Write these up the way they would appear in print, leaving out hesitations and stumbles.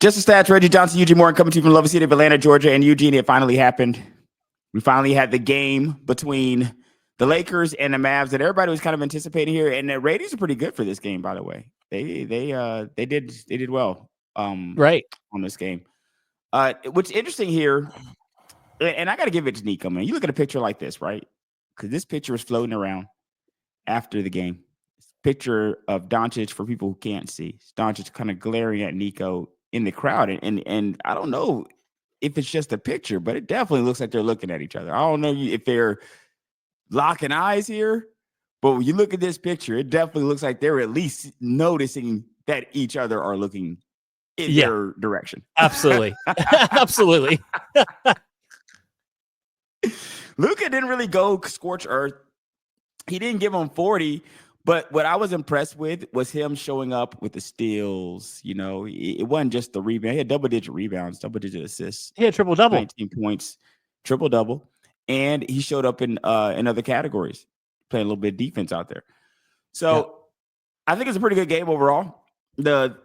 Just a stats, Reggie Johnson, Eugene Morgan coming to you from Love City of Atlanta, Georgia. And Eugene, it finally happened. We finally had the game between the Lakers and the Mavs that everybody was kind of anticipating here. And the ratings are pretty good for this game, by the way. They did well right on this game. What's interesting here, and I got to give it to Nico, man. You look at a picture like this, right? Because this picture was floating around after the game. Picture of Doncic for people who can't see. Doncic kind of glaring at Nico in the crowd, and I don't know if it's just a picture, but it definitely looks like they're looking at each other. I don't know if they're locking eyes here, but when you look at this picture, it definitely looks like they're at least noticing that each other are looking in their direction. Absolutely. Absolutely. Luka didn't really go scorch earth. He didn't give him 40, but what I was impressed with was him showing up with the steals. You know, it wasn't just the rebound. He had double-digit rebounds, double-digit assists. He had triple-double. 19 points, triple-double. And he showed up in other categories, playing a little bit of defense out there. So I think it's a pretty good game overall. The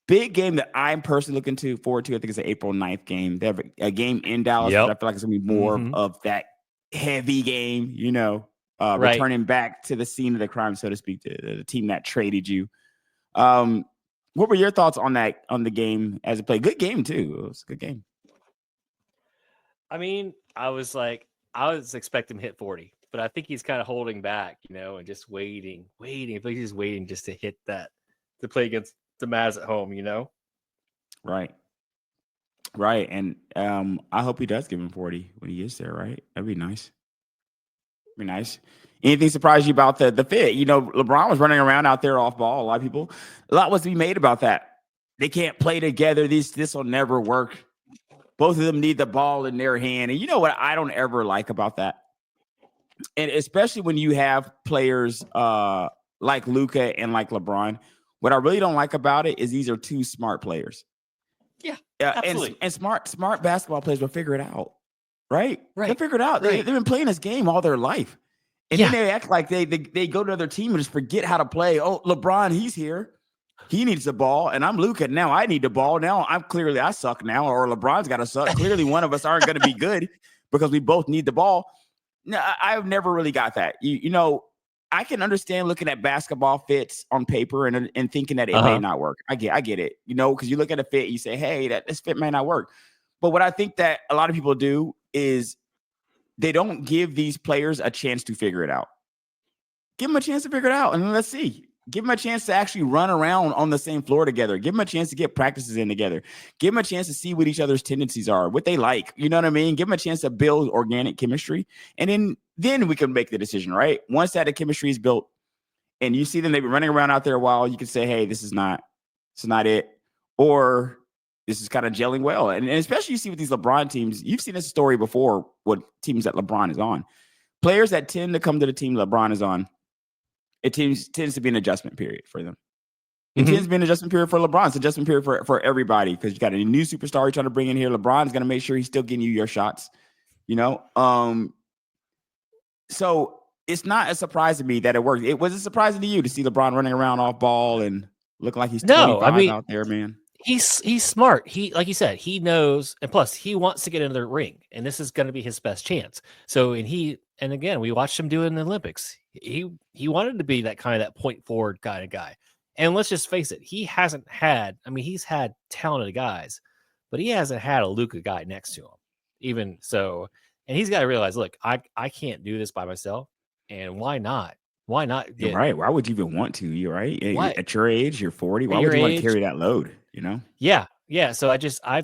big game that I'm personally looking forward to, I think it's the April 9th game. They have a game in Dallas, but I feel like it's going to be more of that heavy game, you know, returning back to the scene of the crime, so to speak, the team that traded you. What were your thoughts on the game as it played? Good game, too. It was a good game. I mean, I was expecting him to hit 40, but I think he's kind of holding back, you know, and just waiting. I feel like he's waiting just to hit that, to play against the Mavs at home, you know? Right. And I hope he does give him 40 when he gets there, right? That'd be nice. Anything surprise you about the fit? You know, LeBron was running around out there off ball. A lot was to be made about that. They can't play together. This will never work. Both of them need the ball in their hand. And you know what I don't ever like about that? And especially when you have players like Luka and like LeBron, what I really don't like about it is these are two smart players. Yeah, absolutely. And smart basketball players will figure it out, right? Right. They'll figure it out. They've been playing this game all their life. And then they act like they go to another team and just forget how to play. Oh, LeBron, he's here. He needs the ball, and I'm Luka. Now I need the ball. Now I suck now, or LeBron's got to suck. Clearly, one of us aren't going to be good because we both need the ball. No, I've never really got that. You know, I can understand looking at basketball fits on paper and thinking that it may not work. I get it. You know, because you look at a fit, you say, hey, this fit may not work. But what I think that a lot of people do is they don't give these players a chance to figure it out. Give them a chance to figure it out, and let's see. Give them a chance to actually run around on the same floor together. Give them a chance to get practices in together. Give them a chance to see what each other's tendencies are, what they like. You know what I mean? Give them a chance to build organic chemistry. And then we can make the decision, right? Once that chemistry is built and you see them, they've been running around out there a while, you can say, hey, this is not it. Or this is kind of gelling well. And especially you see with these LeBron teams, you've seen this story before, what teams that LeBron is on. Players that tend to come to the team LeBron is on, it tends to be an adjustment period for them. It tends to be an adjustment period for LeBron. It's an adjustment period for everybody because you got a new superstar you're trying to bring in here. LeBron's going to make sure he's still getting you your shots, you know? So it's not a surprise to me that it works. It was a surprise to you to see LeBron running around off ball and looking like he's 25 out there, man. He's smart. He, like you said, he knows, and plus he wants to get into the ring, and this is going to be his best chance. So, and again, we watched him do it in the Olympics. He wanted to be that point forward kind of guy. And let's just face it, he hasn't had. I mean, he's had talented guys, but he hasn't had a Luka guy next to him. Even so, and he's got to realize, look, I can't do this by myself, and why not? Why not? You're right. Why would you even want to? You're right. At your age, you're 40. Why would you want to carry that load? You know? Yeah. So I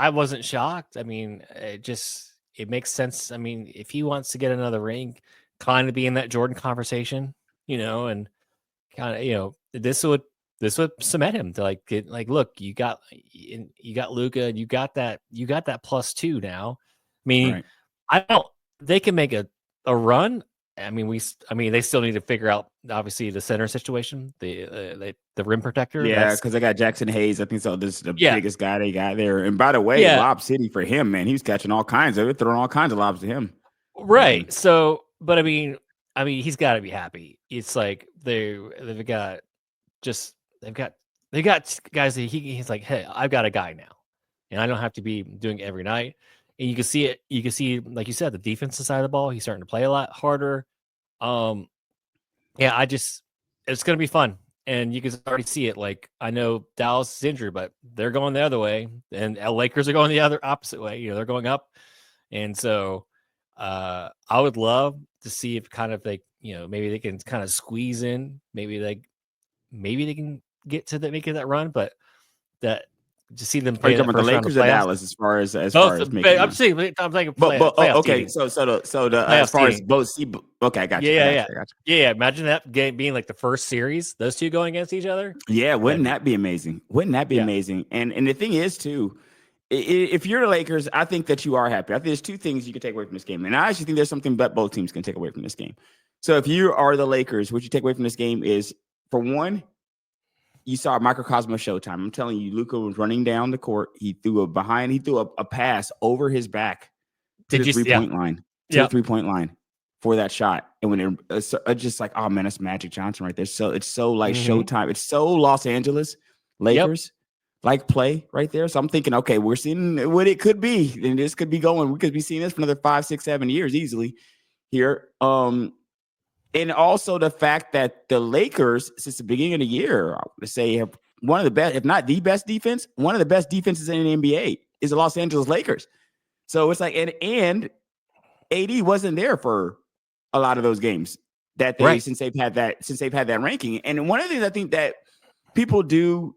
wasn't shocked. I mean, it makes sense. I mean, if he wants to get another ring, kind of be in that Jordan conversation, you know, and kind of, you know, this would cement him to look, you got Luka, you got that +2 now. I mean, they can make a run. I mean, they still need to figure out obviously the center situation, the rim protector. Yeah, because they got Jackson Hayes. I think so. This is the biggest guy they got there. And by the way, Lob City for him, man, he was catching all kinds of it, throwing all kinds of lobs to him. Right. So, but I mean, he's got to be happy. It's like they've got they got guys that he's like, hey, I've got a guy now, and I don't have to be doing it every night. And you can see it. You can see, like you said, the defensive side of the ball. He's starting to play a lot harder. Yeah, it's going to be fun. And you can already see it. Like, I know Dallas is injured, but they're going the other way, and Lakers are going the other opposite way. They're going up. And so I would love to see if kind of like, maybe they can kind of squeeze in. Maybe they can get to making that run, but that to see them Are you play talking that about the first round of Lakers or playoffs. Dallas as Both. far as making I'm one? saying I'm thinking But playoff okay, team. so the Playoff as far as seeding. both okay, I got you. Yeah. Imagine that game being like the first series, those two going against each other. Yeah, wouldn't that be amazing? Wouldn't that be Yeah. amazing? And the thing is too, if you're the Lakers, I think that you are happy. I think there's two things you can take away from this game, and I actually think there's something that both teams can take away from this game. So if you are the Lakers, what you take away from this game is, for one, you saw a microcosm of Showtime. I'm telling you, Luka was running down the court. He threw a pass over his back to Did the you? 3-point line, Yeah. 3-point line for that shot. And when it's just like, oh man, that's Magic Johnson right there. So it's so like Showtime. It's so Los Angeles Lakers like play right there. So I'm thinking, okay, we're seeing what it could be, and this could be going. We could be seeing this for another 5, 6, 7 years easily here. And also the fact that the Lakers, since the beginning of the year, I would say, have one of the best, if not the best defense, one of the best defenses in the NBA is the Los Angeles Lakers. So it's like, and AD wasn't there for a lot of those games that since they've had that ranking. And one of the things I think that people do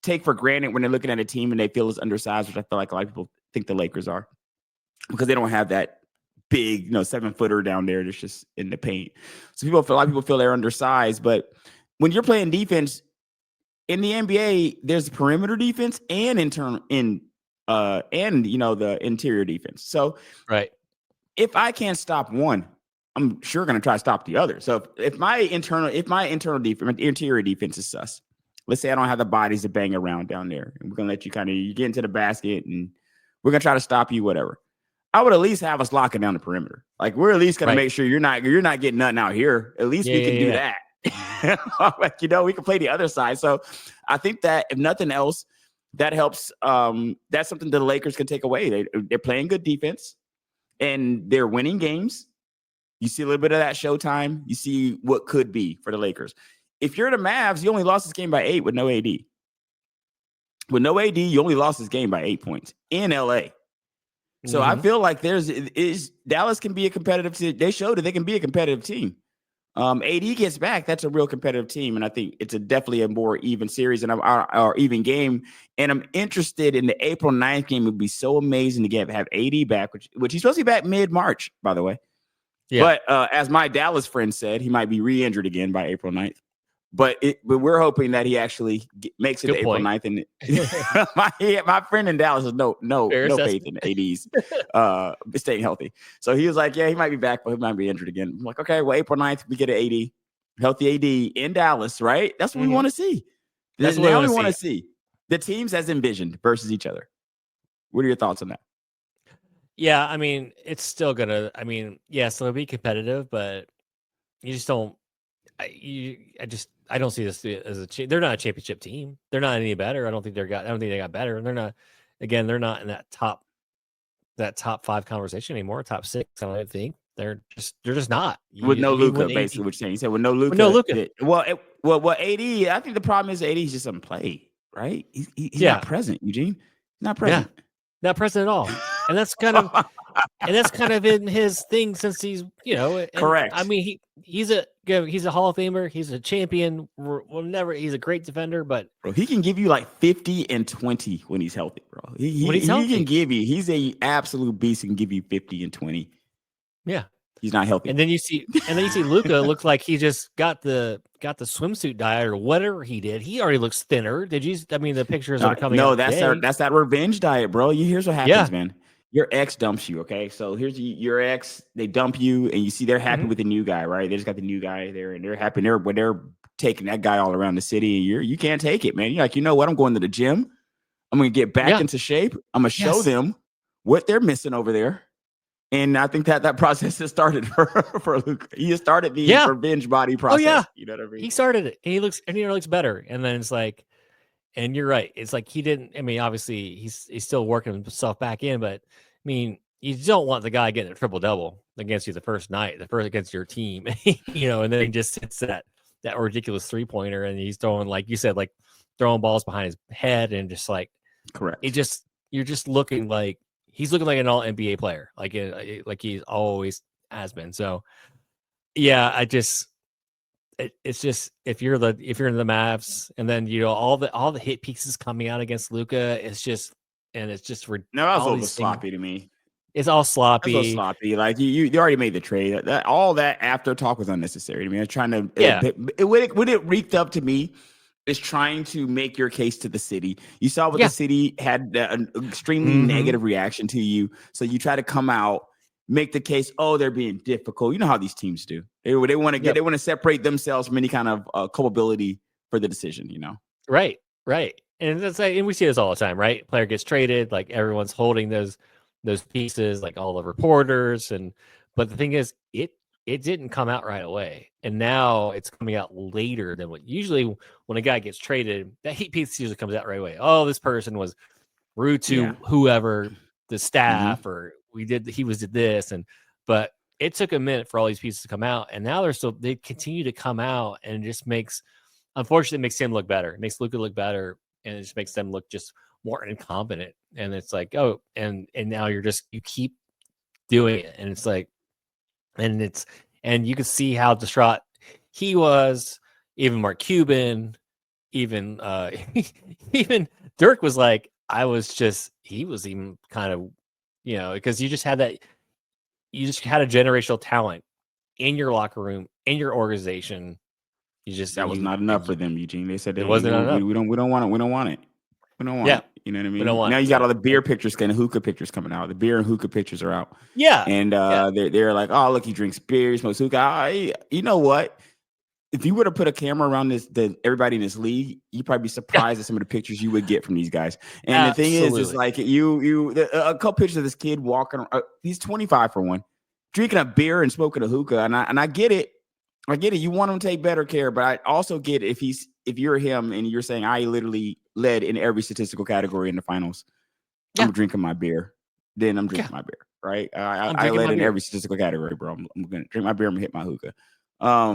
take for granted when they're looking at a team and they feel it's undersized, which I feel like a lot of people think the Lakers are, because they don't have that big, 7-footer down there that's just in the paint. So a lot of people feel they're undersized, but when you're playing defense in the NBA, there's perimeter defense and the interior defense. So if I can't stop one, I'm sure going to try to stop the other. So if my interior defense is sus, let's say I don't have the bodies to bang around down there, and we're going to let you get into the basket, and we're going to try to stop you, whatever. I would at least have us locking down the perimeter. Like, we're at least going to make sure you're not getting nothing out here. At least we can do that. We can play the other side. So I think that if nothing else, that helps. That's something that the Lakers can take away. They're playing good defense and they're winning games. You see a little bit of that Showtime. You see what could be for the Lakers. If you're the Mavs, you only lost this game by 8 with no AD. With no AD, you only lost this game by 8 points in LA. So I feel like Dallas can be a competitive team. They showed that they can be a competitive team. AD gets back, that's a real competitive team, and I think it's definitely a more even series and or even game. And I'm interested in the April 9th game. It would be so amazing to have AD back, which he's supposed to be back mid-March, by the way. Yeah. But as my Dallas friend said, he might be re-injured again by April 9th. But we're hoping that he actually makes it to April 9th. And my friend in Dallas has no faith in AD's staying healthy. So he was like, yeah, he might be back, but he might be injured again. I'm like, okay, well, April 9th, we get an AD, healthy AD in Dallas, right? That's what we want to see. That's what we want to see. The teams as envisioned versus each other. What are your thoughts on that? Yeah, I mean, it's still gonna. I mean, yes, it'll be competitive, but you just don't. I don't see this as they're not a championship team. They're not any better. I don't think they got better. They're not. Again, they're not in that top 5 conversation anymore. Top 6. I don't think they're just not. With no Luka, basically, what you're saying. You said with no Luka. Well, AD. I think the problem is AD just doesn't play. Right? He's not present. Eugene, not present. Yeah. Not present at all. And that's kind of in his thing since he's, correct. I mean, he's a Hall of Famer. He's a champion. He's a great defender, but bro, he can give you like 50 and 20 when he's healthy, bro. He can give you, he's a absolute beast. He can give you 50 and 20. Yeah. He's not healthy. And then you see Luka looks like he just got the swimsuit diet or whatever he did. He already looks thinner. The pictures that are coming out. No, that's that revenge diet, bro. Here's what happens, man. Your ex dumps you, okay? So here's your ex, they dump you, and you see they're happy with the new guy, right? They just got the new guy there, and they're happy. They're taking that guy all around the city, and you can't take it, man. You're like, you know what? I'm going to the gym. I'm going to get back into shape. I'm going to show them what they're missing over there. And I think that process has started for Luka. He has started the revenge body process. Oh, yeah. You know what I mean? He started it, and he looks better. And then it's like, And you're right. It's like he didn't. I mean, obviously he's still working himself back in, but I mean, you don't want the guy getting a triple double against you the first night, the first against your team, and then he just hits that ridiculous 3-pointer, and he's throwing, like you said, like throwing balls behind his head, and just like Correct. you're just looking like he's looking like an all NBA player, like he always has been. So yeah, it's just if you're in the Mavs, and then all the hit pieces coming out against Luka, it's just No, that was a all little bit these things. sloppy to me. It's all That's a little sloppy. sloppy. Like you already made the trade. All that after talk was unnecessary to me. I was trying to Yeah. what it reeked up to me is trying to make your case to the city. You saw what the Yeah. city had an extremely Mhm. negative reaction to you. So you try to come out, make the case. Oh, they're being difficult. You know how these teams do. They want to Yep. they want to separate themselves from any kind of culpability for the decision. Right. And that's like, and we see this all the time, right? Player gets traded, like everyone's holding those pieces, like all the reporters, but the thing is, it didn't come out right away, and now it's coming out later than what usually when a guy gets traded, that heat piece usually comes out right away. Oh, this person was rude Yeah. to whoever, the Mm-hmm. staff, or he did this, but it took a minute for all these pieces to come out, and now they continue to come out, and it just unfortunately, it makes him look better. It makes Luka look better, and it just makes them look just more incompetent. And it's like, oh, and now you keep doing it, and it's like, and you can see how distraught he was. Even Mark Cuban, even even Dirk was like, he was even kind of, because you just had a generational talent in your locker room, in your organization. That was not enough for them, Eugene. They said It they wasn't enough. we don't want it. We don't want it. We don't want Yeah, it. You know what I we don't mean? want Now it. you got So all the beer pictures and hookah pictures coming out. The beer and hookah pictures are out. yeah, And yeah. they're like, oh, look, he drinks beer, he smokes hookah. You know what? If you were to put a camera around everybody in this league, you'd probably be Yeah, surprised at some of the pictures you would get from these guys. And the thing is absolutely. like a couple pictures of this kid walking. He's 25 for one, drinking a beer and smoking a hookah. And I get it. I get it. You want him to take better care, but I also get if you're him and you're saying I literally led in every statistical category in the finals. Yeah, I'm drinking my beer. Then I'm yeah. drinking my beer. Right. I'm I drinking led my in beer. every statistical category, bro. I'm gonna drink my beer. I'm gonna hit my hookah.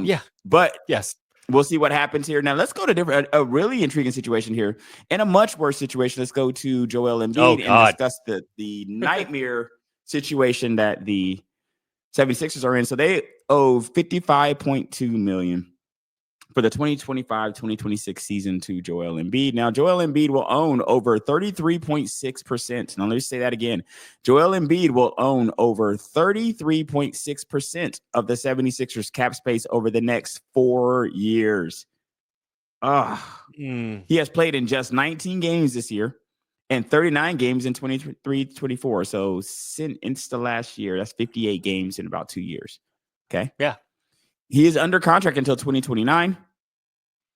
Yeah. But Yes. we'll see what happens here. Now let's go to a really intriguing situation here, and a much worse situation. Let's go to Joel Oh Embiid and God. discuss the nightmare situation that the 76ers are in. So they owe $55.2 million for the 2025-2026 season to Joel Embiid. Now, Joel Embiid will own over 33.6%. Now, let me say that again. Joel Embiid will own over 33.6% of the 76ers cap space over the next 4 years. He has played in just 19 games this year and 39 games in 23-24. So since the last year, that's 58 games in about 2 years. Okay. Yeah. He is under contract until 2029.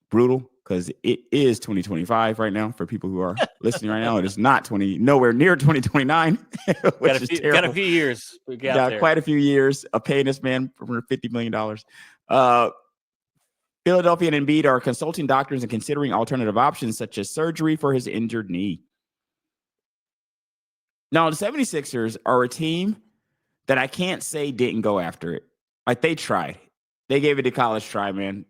Brutal, because it is 2025 right now for people who are listening right now. It is not nowhere near 2029, which is Got a terrible. few years. We got Got there. quite a few years of paying this man for $50 million. Philadelphia and Embiid are consulting doctors and considering alternative options such as surgery for his injured knee. Now, the 76ers are a team that I can't say didn't go after it. Like, they tried. They gave it a college try, man.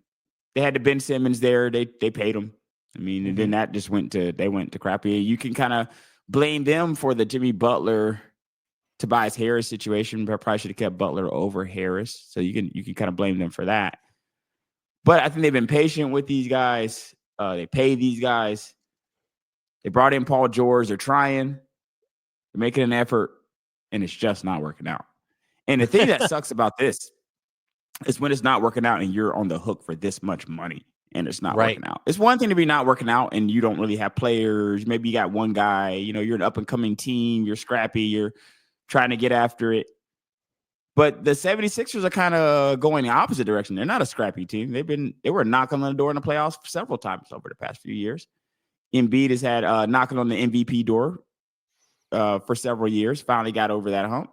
They had the Ben Simmons there. They paid him. I mean, and then that just went to crappy. You can kind of blame them for the Jimmy Butler Tobias Harris situation, but probably should have kept Butler over Harris. So you can kind of blame them for that. But I think they've been patient with these guys. They pay these guys. They brought in Paul George. They're trying. They're making an effort, and it's just not working out. And the thing that sucks about this is when it's not working out and you're on the hook for this much money and it's not Right. working out. It's one thing to be not working out and you don't really have players. Maybe you got one guy, you're an up and coming team. You're scrappy. You're trying to get after it. But the 76ers are kind of going the opposite direction. They're not a scrappy team. They were knocking on the door in the playoffs several times over the past few years. Embiid has had knocking on the MVP door for several years. Finally got over that hump.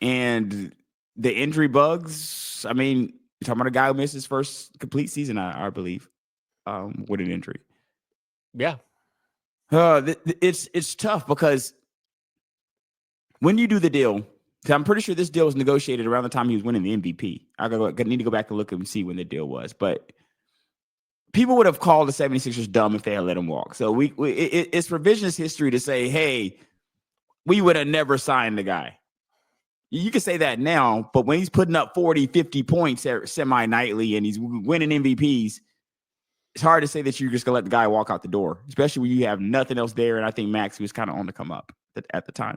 And the injury bugs, I mean, you're talking about a guy who missed his first complete season, I believe, with an injury. Yeah. It's tough because when you do the deal, I'm pretty sure this deal was negotiated around the time he was winning the MVP. I need to go back and look and see when the deal was, but people would have called the 76ers dumb if they had let him walk. So it's revisionist history to say, hey, we would have never signed the guy. You can say that now, but when he's putting up 40, 50 points semi-nightly and he's winning MVPs, it's hard to say that you're just going to let the guy walk out the door, especially when you have nothing else there. And I think Max was kind of on the come up at the time.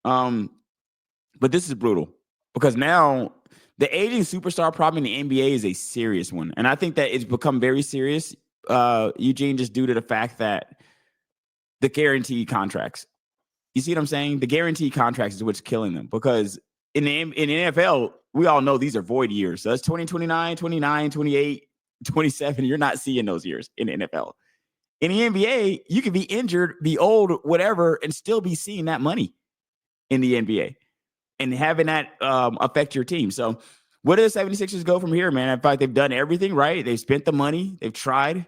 But this is brutal because now the aging superstar problem in the NBA is a serious one. And I think that it's become very serious, Eugene, just due to the fact that the guaranteed contracts. You see what I'm saying? The guaranteed contracts is what's killing them because in the NFL, we all know these are void years. So that's 2029, 29, 28, 27. You're not seeing those years in the NFL. In the NBA, you can be injured, be old, whatever, and still be seeing that money in the NBA and having that affect your team. So where do the 76ers go from here, man? In fact, they've done everything right. They've spent the money. They've tried.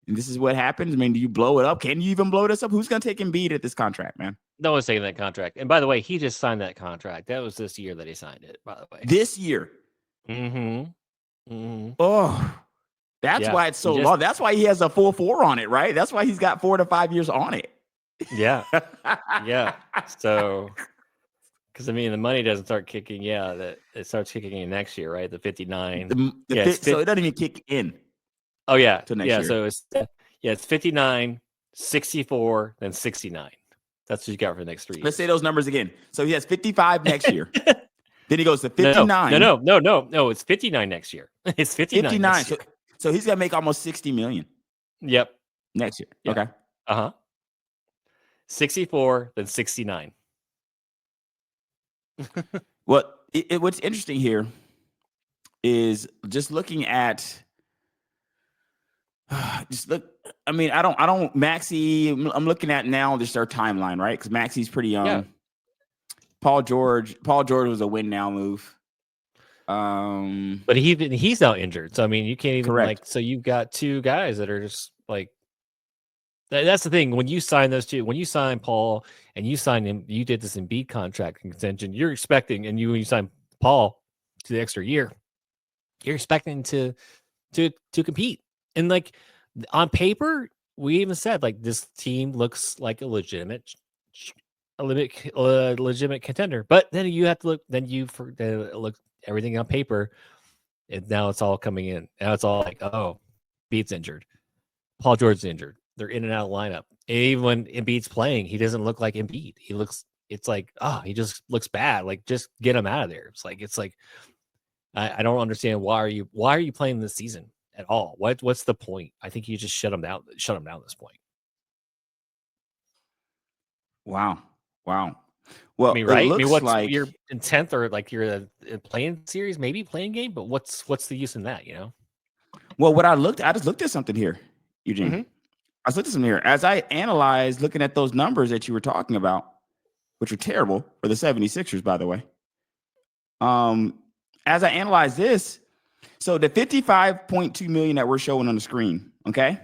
And this is what happens. I mean, do you blow it up? Can you even blow this up? Who's going to take Embiid at this contract, man? No one's taking that contract. And by the way, he just signed that contract. That was this year that he signed it, by the way. This year. Mm-hmm. Mm-hmm. Oh, that's why it's so long. That's why he has a full 4 on it, right? That's why he's got 4 to 5 years on it. Yeah. Yeah. So, because I mean, the money doesn't start kicking. Yeah, that it starts kicking in next year, right? The 59. So it doesn't even kick in. Oh yeah, to next year. So it's 59, 64, then 69. That's what you got for the next 3 years. Let's say those numbers again. So he has 55 next year. Then he goes to 59. No. It's 59 next year. It's 59. Next year. So he's gonna make almost 60 million. Yep. Next year. Yeah. Okay. 64, then 69. What's interesting here is just looking at I mean, I don't Maxey. I'm looking at now just our timeline, right? Because Maxey's pretty young. Yeah. Paul George was a win now move. But he's now injured. So I mean, you can't even so you've got 2 guys that are just like that's the thing. When you sign those 2, when you sign Paul and you sign him, you did this Embiid contract extension. You're expecting, and when you sign Paul to the extra year, you're expecting to compete. And like on paper, we even said like this team looks like a legitimate contender. But then you have to look. Then you look everything on paper, and now it's all coming in. Now it's all like, oh, Embiid's injured, Paul George's injured. They're in and out of lineup. And even when Embiid's playing, he doesn't look like Embiid. It's like, oh, he just looks bad. Like just get him out of there. It's like I don't understand why are you playing this season at all? What's the point? I think you just shut him down at this point. Wow. Well, I mean, right? I mean, what's like you're in 10th or like you're a playing series, maybe playing game, but what's the use in that, you know? Well, I just looked at something here, Eugene. Mm-hmm. I looked at something here. As I analyzed looking at those numbers that you were talking about, which are terrible for the 76ers, by the way. As I analyze this, so the $55.2 million that we're showing on the screen, okay,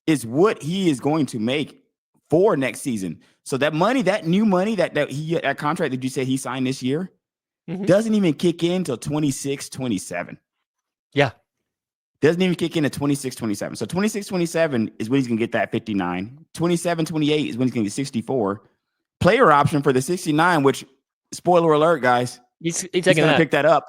is what he is going to make for next season. So that money, that new money, that contract that you said he signed this year, doesn't even kick in till 26, 27. Yeah. Doesn't even kick in at 26, 27. So 26, 27 is when he's going to get that 59. 27, 28 is when he's going to get 64. Player option for the 69, which, spoiler alert, guys, he's going to pick that up.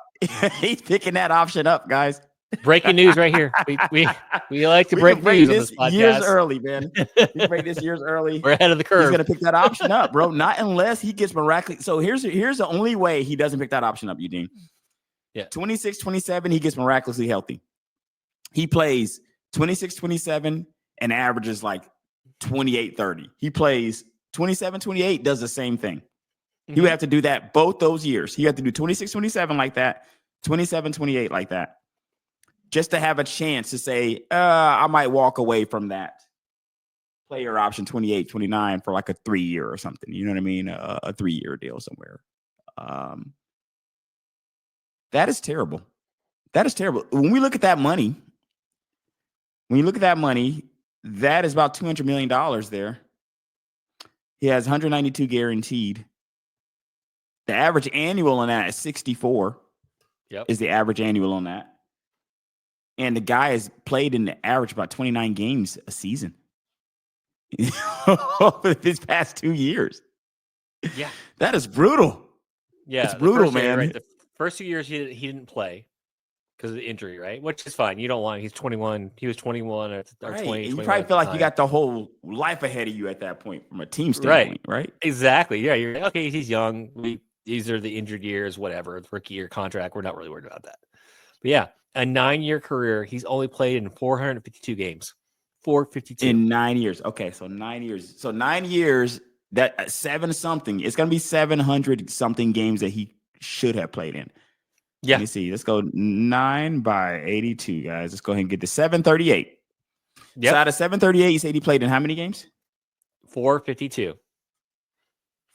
He's picking that option up, guys. Breaking news right here. We like to break news on this podcast. Years early, man. We break this years early. We're ahead of the curve. He's going to pick that option up, bro. Not unless he gets miraculous. So here's the only way he doesn't pick that option up, Eugene. Yeah. 26, 27, he gets miraculously healthy. He plays 26, 27 and averages like 28, 30. He plays 27, 28, does the same thing. Mm-hmm. He would have to do that both those years. He had to do 26, 27 like that, 27, 28 like that, just to have a chance to say, I might walk away from that player option 28, 29 for like a 3-year or something. You know what I mean? A 3-year deal somewhere. That is terrible. That is terrible. When we look at that money, That is about $200 million there. He has 192 guaranteed. The average annual on that is 64. Yep. Is the average annual on that. And the guy has played in the average about 29 games a season over these past 2 years. Yeah. That is brutal. Yeah. It's brutal, man. Right. The first 2 years he didn't play because of the injury, right? Which is fine. You don't want. He's 21. He was 21 or 20. And you probably feel like you got the whole life ahead of you at that point from a team standpoint, right? Exactly. Yeah. You're okay. He's young. These are the injured years, whatever. Rookie year contract. We're not really worried about that. But yeah, a 9-year career. He's only played in 452 games. 452 in 9 years. Okay, so 9 years. So 9 years. That 7 something. It's gonna be 700 something games that he should have played in. Yeah. Let me see. Let's go 9 by 82, guys. Let's go ahead and get to 738. Yep. So out of 738, you said he played in how many games? 452.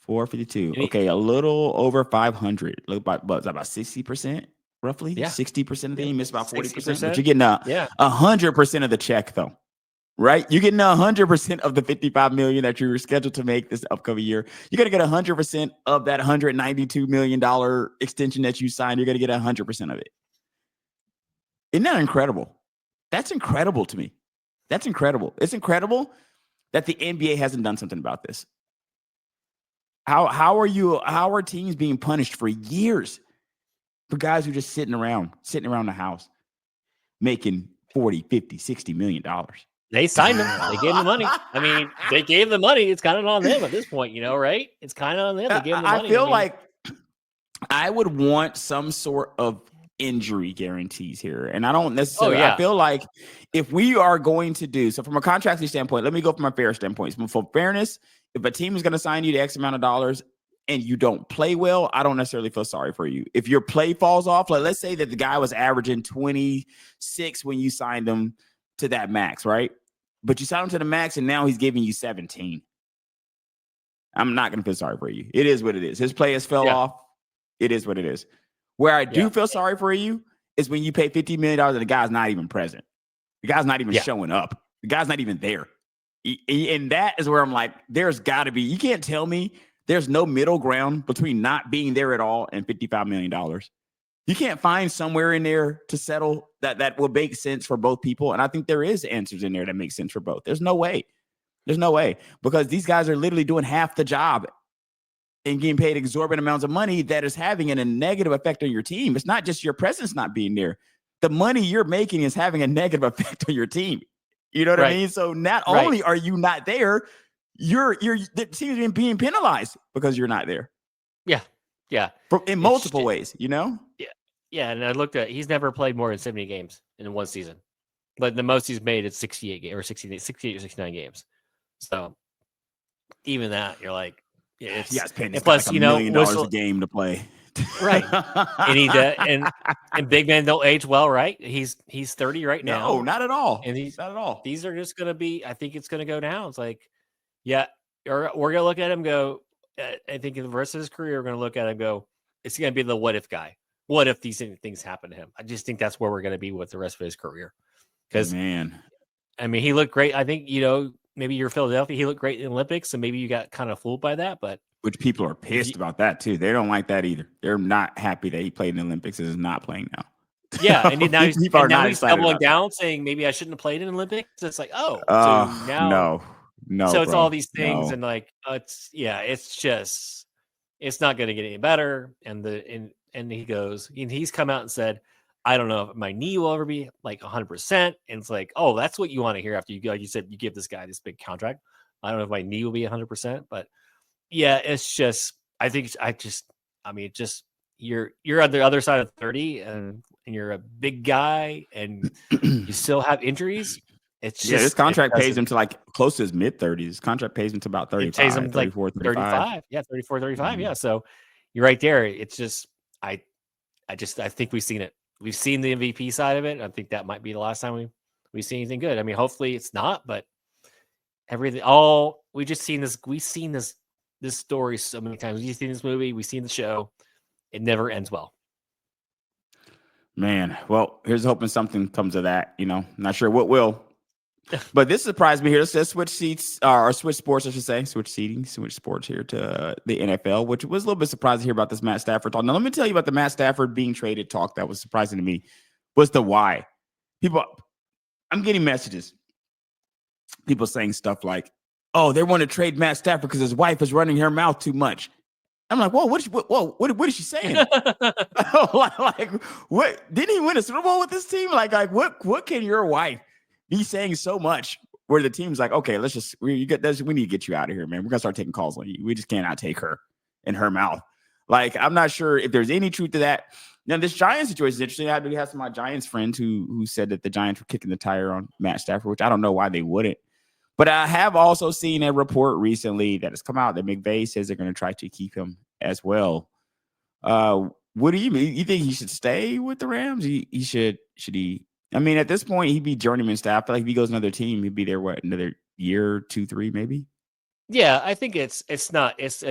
452. Okay, a little over 500. Look, about 60%, roughly. Yeah, 60% of the game. It's about 40%. But you're getting 100% of the check, though. Right? You're getting 100% of the $55 million that you were scheduled to make this upcoming year. You're going to get 100% of that $192 million extension that you signed. You're going to get 100% of it. Isn't that incredible? That's incredible to me. That's incredible. It's incredible that the NBA hasn't done something about this. How are teams being punished for years for guys who are just sitting around the house making 40, 50, 60 million dollars? They signed him. They gave him the money. I mean, they gave the money. It's kind of on them at this point, right? It's kind of on them. They gave him the money. I feel like I would want some sort of injury guarantees here. And I don't necessarily, I feel like if we are going to do, so from a contracting standpoint, let me go from a fair standpoint. For fairness, if a team is going to sign you the X amount of dollars and you don't play well, I don't necessarily feel sorry for you. If your play falls off, like let's say that the guy was averaging 26 when you signed him to that max, right? But you signed him to the max and now he's giving you 17. I'm not going to feel sorry for you. It is what it is. His play has fell off. It is what it is. Where I do feel sorry for you is when you pay $50 million and the guy's not even present. The guy's not even showing up. The guy's not even there. And that is where I'm like, there's got to be, you can't tell me there's no middle ground between not being there at all and $55 million. You can't find somewhere in there to settle that will make sense for both people. And I think there is answers in there that make sense for both. There's no way. There's no way, because these guys are literally doing half the job and getting paid exorbitant amounts of money that is having a negative effect on your team. It's not just your presence not being there. The money you're making is having a negative effect on your team. You know what I mean? So not only are you not there, the team is being penalized because you're not there. Yeah. Yeah. In multiple ways, Yeah. Yeah. And I looked at, he's never played more than 70 games in one season. But the most he's made is 68 games or 68 or 69 games. So even that, you're like, it's paying this plus, like $1 million a game to play. Right. And big men don't age well, right? He's 30 right now. No, not at all. And not at all. These are just going to be, I think it's going to go down. It's like, we're going to look at him go, I think in the rest of his career, we're going to look at him go, it's going to be the what if guy. What if these things happen to him? I just think that's where we're going to be with the rest of his career. Because, I mean, he looked great. I think, maybe you're Philadelphia. He looked great in the Olympics, so maybe you got kind of fooled by that. But which people are pissed about that too. They don't like that either. They're not happy that he played in the Olympics and is not playing now. Yeah, and now he's doubling down, saying maybe I shouldn't have played in the Olympics. It's like, so now no. So it's all these things, and like it's not going to get any better. And he goes, and he's come out and said, I don't know if my knee will ever be like 100%. And it's like, oh, that's what you want to hear after you go. You said you give this guy this big contract. I don't know if my knee will be 100%, but yeah, it's just, you're on the other side of 30 and you're a big guy and you still have injuries. It's just, his contract pays him to like close to his mid 30s. His contract pays him to about 35, pays him 34, like 35. Yeah, 34, 35. Mm-hmm. Yeah. So you're right there. It's just, I think we've seen it. We've seen the MVP side of it. I think that might be the last time we see anything good. I mean, hopefully it's not, but we've seen this story so many times. We've seen this movie, we've seen the show. It never ends well. Man, well, here's hoping something comes of that. Not sure what will. But this surprised me here. Let's switch seats or switch sports, I should say. Switch seating, switch sports here to the NFL, which was a little bit surprised to hear about this Matt Stafford talk. Now, let me tell you about the Matt Stafford being traded talk that was surprising to me. Was the why. People, I'm getting messages. People saying stuff like, oh, they want to trade Matt Stafford because his wife is running her mouth too much. I'm like, whoa, what is she saying? like, what? Didn't he win a Super Bowl with this team? Like, what can your wife be saying so much where the team's like, okay, we need to get you out of here, man. We're gonna start taking calls on you. We just cannot take her in her mouth. Like, I'm not sure if there's any truth to that. Now, this Giants situation is interesting. I do have some of my Giants friends who said that the Giants were kicking the tire on Matt Stafford, which I don't know why they wouldn't. But I have also seen a report recently that has come out that McVay says they're going to try to keep him as well. What do you mean? You think he should stay with the Rams? Should he? I mean, at this point, he'd be journeyman staff. I feel like if he goes another team, he'd be there, another year, 2, 3, maybe? Yeah, I think it's not his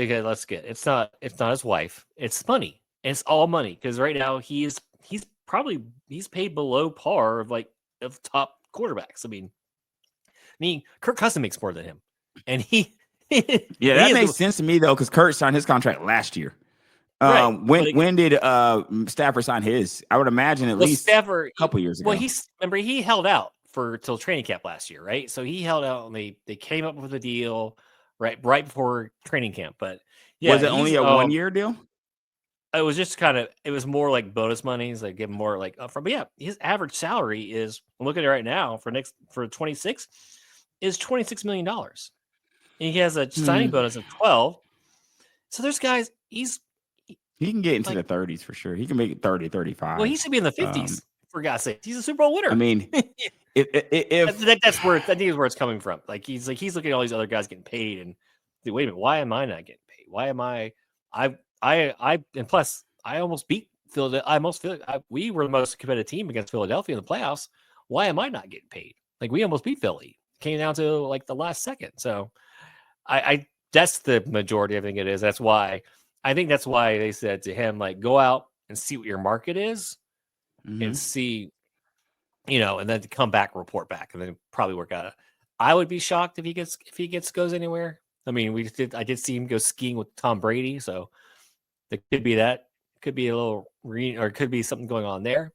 wife. It's money. It's all money because right now he's paid below par of top quarterbacks. I mean, Kirk Cousins makes more than him, and he. That makes sense to me though, because Kurt signed his contract last year. Right. When did Stafford sign his? I would imagine at least Stafford, a couple years ago. Well, he held out till training camp last year, right? So he held out, and they came up with a deal right before training camp. But yeah, was it only a 1-year deal? It was just it was more like bonus money. It's like give more like upfront. But yeah, his average salary is, I'm looking at it right now for 26 is $26 million. And he has a signing bonus of 12. So there's guys, he can get into the 30s for sure. He can make it 30, 35. Well, he should be in the 50s, for God's sake. He's a Super Bowl winner. I mean, that's where I think is where it's coming from. Like he's looking at all these other guys getting paid, and wait a minute, why am I not getting paid? Why am I and plus I almost beat Philadelphia. We were the most competitive team against Philadelphia in the playoffs. Why am I not getting paid? Like we almost beat Philly. Came down to like the last second. So I that's the majority. I think it is. That's why they said to him, like, go out and see what your market is and see, and then to come back, report back, and then probably work out. I would be shocked if he goes anywhere. I mean, I did see him go skiing with Tom Brady, so it could be that. Could be a little or it could be something going on there.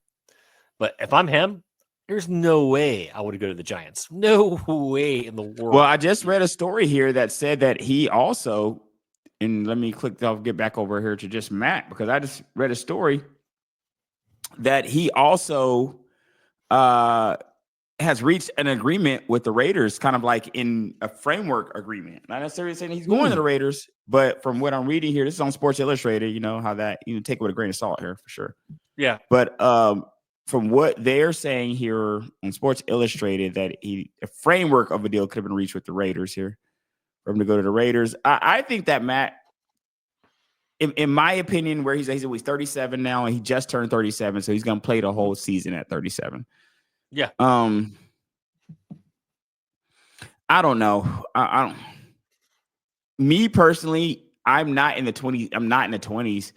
But if I'm him, there's no way I would go to the Giants. No way in the world. Well, I just read a story here that said that he also, and let me I'll get back over here to just Matt, because I just read a story that he also has reached an agreement with the Raiders, kind of like in a framework agreement. Not necessarily saying he's going to the Raiders, but from what I'm reading here, this is on Sports Illustrated, how that, take it with a grain of salt here for sure. Yeah. But from what they're saying here on Sports Illustrated, that a framework of a deal could have been reached with the Raiders here for him to go to the Raiders. I think that Matt, in my opinion, where he's 37 now, and he just turned 37, so he's going to play the whole season at 37. Yeah. I don't know. I don't. Me personally, I'm not in the 20s. I'm not in the 20s.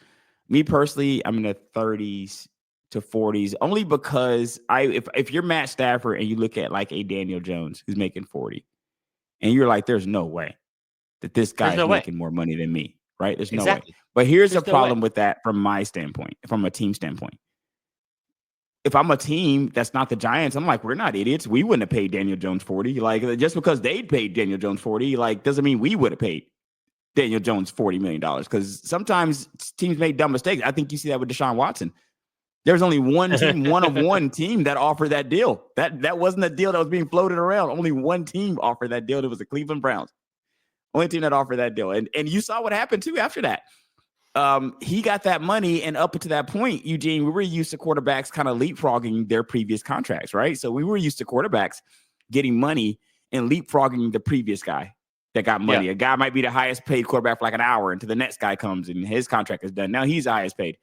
Me personally, I'm in the 30s to 40s, only because if you're Matt Stafford and you look at like a Daniel Jones who's making 40, and you're like, there's no way that this guy is making more money than me, right? There's no way. But here's the problem with that from my standpoint, from a team standpoint. If I'm a team that's not the Giants, I'm like, we're not idiots. We wouldn't have paid Daniel Jones 40. Like, just because they'd paid Daniel Jones 40, like, doesn't mean we would have paid Daniel Jones $40 million. Because sometimes teams make dumb mistakes. I think you see that with Deshaun Watson. There's only one team, one team that offered that deal. That wasn't a deal that was being floated around. Only one team offered that deal. It was the Cleveland Browns. Only team that offered that deal. And you saw what happened too after that. He got that money, and up to that point, Eugene, we were used to quarterbacks kind of leapfrogging their previous contracts, right? So we were used to quarterbacks getting money and leapfrogging the previous guy that got money. Yeah. A guy might be the highest paid quarterback for like an hour until the next guy comes and his contract is done. Now he's the highest paid.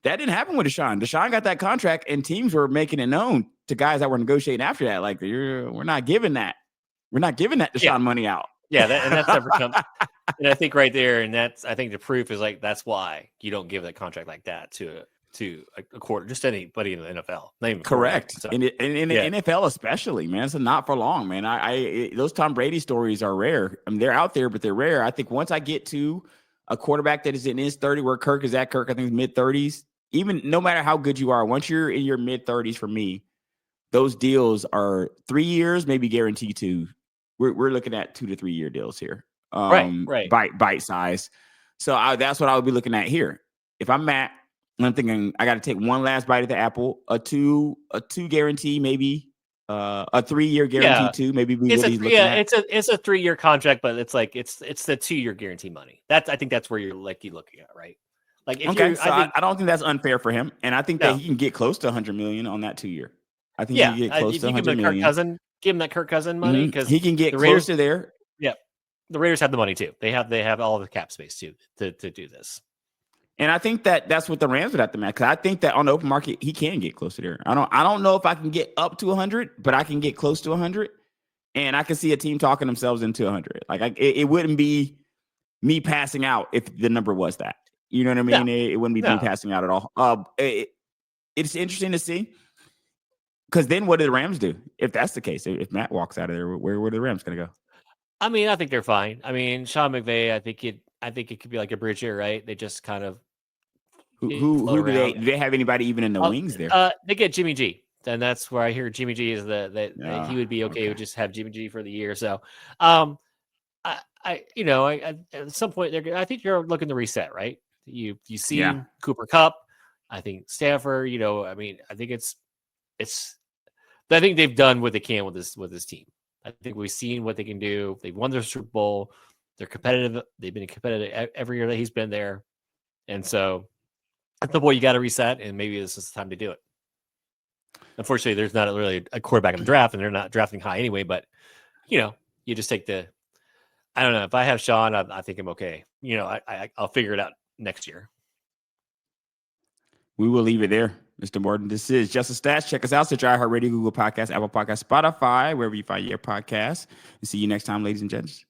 That didn't happen with Deshaun. Deshaun got that contract, and teams were making it known to guys that were negotiating after that, like, we're not giving that. We're not giving that Deshaun money out. Yeah, that's never come. And I think right there, and I think the proof is like that's why you don't give that contract like that to to a quarter, just anybody in the NFL. Not even Correct. So, In the NFL especially, man. It's not for long, man. Those Tom Brady stories are rare. I mean, they're out there, but they're rare. I think once I get to a quarterback that is in his 30, where Kirk is at, Kirk, I think is mid-30s, even no matter how good you are, once you're in your mid-30s, for me, those deals are 3 years, maybe guaranteed 2. We're looking at 2 to 3 year deals here. right. Bite size. So that's what I would be looking at here. If I'm Matt, and I'm thinking I got to take one last bite at the apple, a two guarantee, maybe a 3 year guarantee too, maybe be what he's looking at. It's a 3 year contract, but it's like it's the 2 year guarantee money. I think that's where you're looking at, right? Like if I don't think that's unfair for him, and I think that he can get close to 100 million on that 2 year. I think he can get close to 100 million. Give him that Kirk Cousin money, because he can get close to there. Yeah, the Raiders have the money too. They have all the cap space too to do this. And I think that's what the Rams would have to match. Because I think that on the open market, he can get close to there. I don't know if I can get up to 100, but I can get close to 100. And I can see a team talking themselves into 100. Like it wouldn't be me passing out if the number was that. You know what I mean? No. It wouldn't be me passing out at all. It's interesting to see. Because then what do the Rams do if that's the case? If Matt walks out of there, where are the Rams going to go? I mean, I think they're fine. I mean, Sean McVay, I think it could be like a bridge here, right? They just kind of who do they have anybody even in the wings there? They get Jimmy G, and that's where I hear Jimmy G is that he would be okay with just have Jimmy G for the year. So, I at some point I think you're looking to reset, right? You see Cooper Kupp, I think Stafford. I mean, I think I think they've done what they can with this team. I think we've seen what they can do. They've won their Super Bowl. They're competitive. They've been competitive every year that he's been there. And so at the point, you got to reset, and maybe this is the time to do it. Unfortunately, there's not really a quarterback in the draft, and they're not drafting high anyway. But, you just take I don't know. If I have Sean, I think I'm okay. I'll figure it out next year. We will leave it there, Mr. Morton. This is Just a Stats. Check us out. Search iHeartRadio, Google Podcasts, Apple Podcasts, Spotify, wherever you find your podcasts. And see you next time, ladies and gents.